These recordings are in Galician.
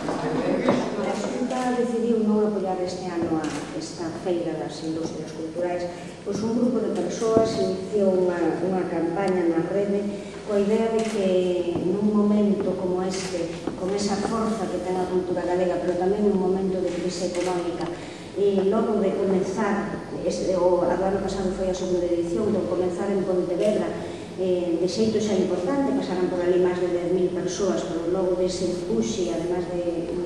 A Xunta decidiu non apoiar este ano esta feira das industrias culturais, pois un grupo de persoas iniciou unha campaña na rede coa idea de que nun momento como este, con esa forza que ten a cultura galega, pero tamén nun momento de crise económica, logo de comenzar, o ano pasado foi a segunda edición, de comenzar en Pontevedra, de xeito xa importante, pasaran por ali máis de 10.000 persoas, pero logo dese empuxe, además de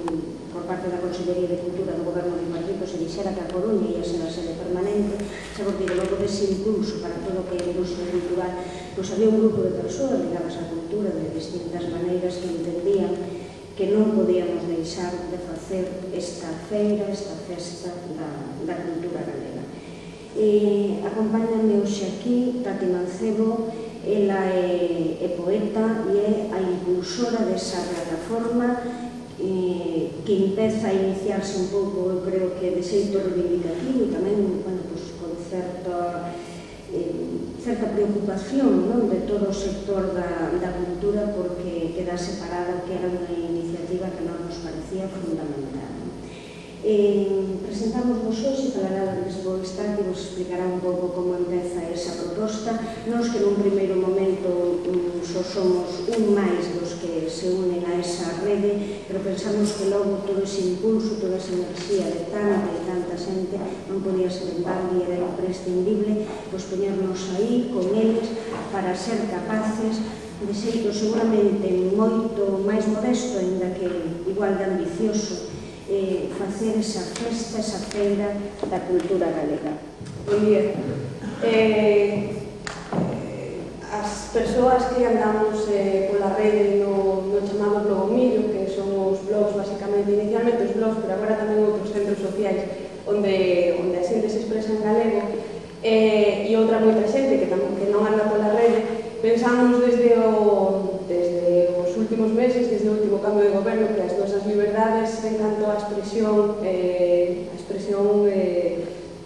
por parte da Consellería de Cultura do Goberno de Madrid, se dixera que a Coruña ia ser a sede permanente, xa porque logo dese impulso para todo o que é a industria cultural, pois había un grupo de persoas ligadas á cultura de distintas maneiras que entendían que non podíamos deixar de facer esta feira, esta festa da cultura galega. Acompáñame hoxe aquí Tati Mancebo. Ela é poeta e é a impulsora desa plataforma que empeza a iniciarse un pouco, eu creo que de xeito reivindicativo e tamén con certa preocupación de todo o sector da cultura, porque queda separada, que era unha iniciativa que non nos parecía fundamental. Presentamos hoxe, falará de Lisboa Estar, que vos explicará un pouco como empeza esa proposta. Nos que nun primeiro momento só somos un máis dos que se unen a esa rede, pero pensamos que logo todo ese impulso, toda esa enerxía de tanta e tanta xente non podía ser en balde e era imprescindible pois poñernos aí con eles para ser capaces de xeito seguramente moito máis modesto, ainda que igual de ambicioso, facer esa festa, esa feira da cultura galega. Bon día. As persoas que andamos pola rede no chamado blogomillo, que son os blogs, basicamente, inicialmente os blogs, pero agora tamén outros centros sociais onde a xente se expresa en galego, e outra moita xente que non anda pola rede, pensamos desde os últimos meses, desde o último cambio de goberno, que as nosas liberdades en canto á expresión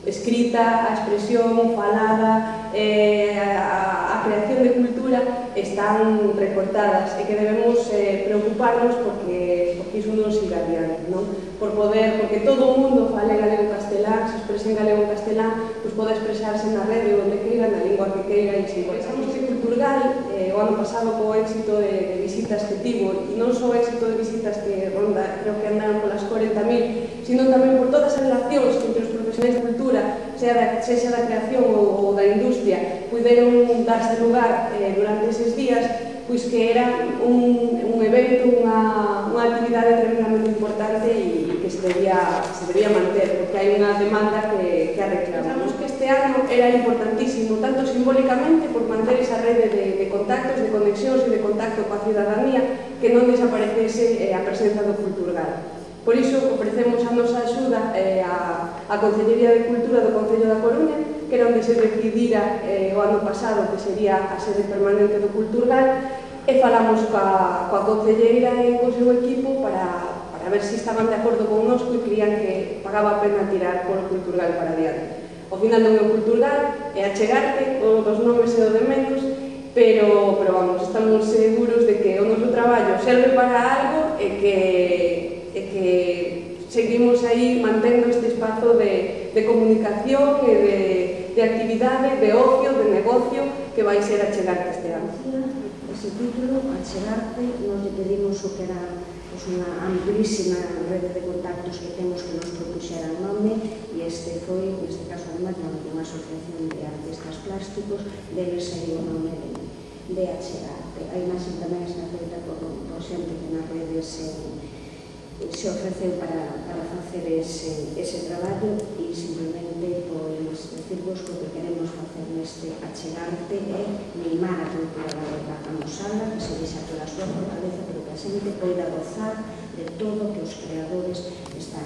escrita, a expresión falada, a creación de cultura están recortadas e que debemos preocuparnos porque iso non siga adiante, porque todo o mundo fale galego-castelán, se exprese en galego-castelán, pois pode expresarse na rede onde queira, na lingua que queira, e se pensamos que Culturgal, o ano pasado co éxito de visitas que tivo, e non só éxito de visitas que ronda, creo que andaron polas 40.000, sino tamén por todas as relacións entre os profesionais de cultura, sexa da creación ou da industria, puderon darse lugar durante eses días, pois que era un evento, unha actividade tremendamente importante e que se debía manter, porque hai unha demanda que a reclama. Pensamos que este ano era importantísimo, tanto simbólicamente, por manter esa rede de contactos, de conexións e de contacto coa cidadanía, que non desaparecese a presenza do Culturgal. Por iso ofrecemos a nosa axuda á Consellería de Cultura do Concello da Coruña, que era onde se decidira o ano pasado que sería a sede permanente do Culturgal, e falamos coa concelleira e co seu equipo para ver se estaban de acordo connosco e crían que pagaba a pena tirar polo Culturgal para adiante. Ao final non é o Culturgal, é achegarte, o dos nomes e o de menos, pero vamos, estamos seguros de que o noso traballo serve para algo e que seguimos aí mantendo este espazo de comunicación e de actividade, de ocio, de negocio, que vai ser Achegarte este ano. Ese título, Achegarte, nos lle pedimos o que era unha amplísima rede de contactos que temos que nos propuxera o nome, e este foi, neste caso, además, unha asociación de artistas plásticos, deles saiu o nome de Achegarte. A imaxe tamén está feita por xente que na rede se ofreceu para facer ese traballo, e simplemente pois decirvos que o que queremos facer neste Achegarte é mimar a cultura galega, amosala, que se deixa toda a súa fortaleza, pero que a xente poida gozar de todo que os creadores están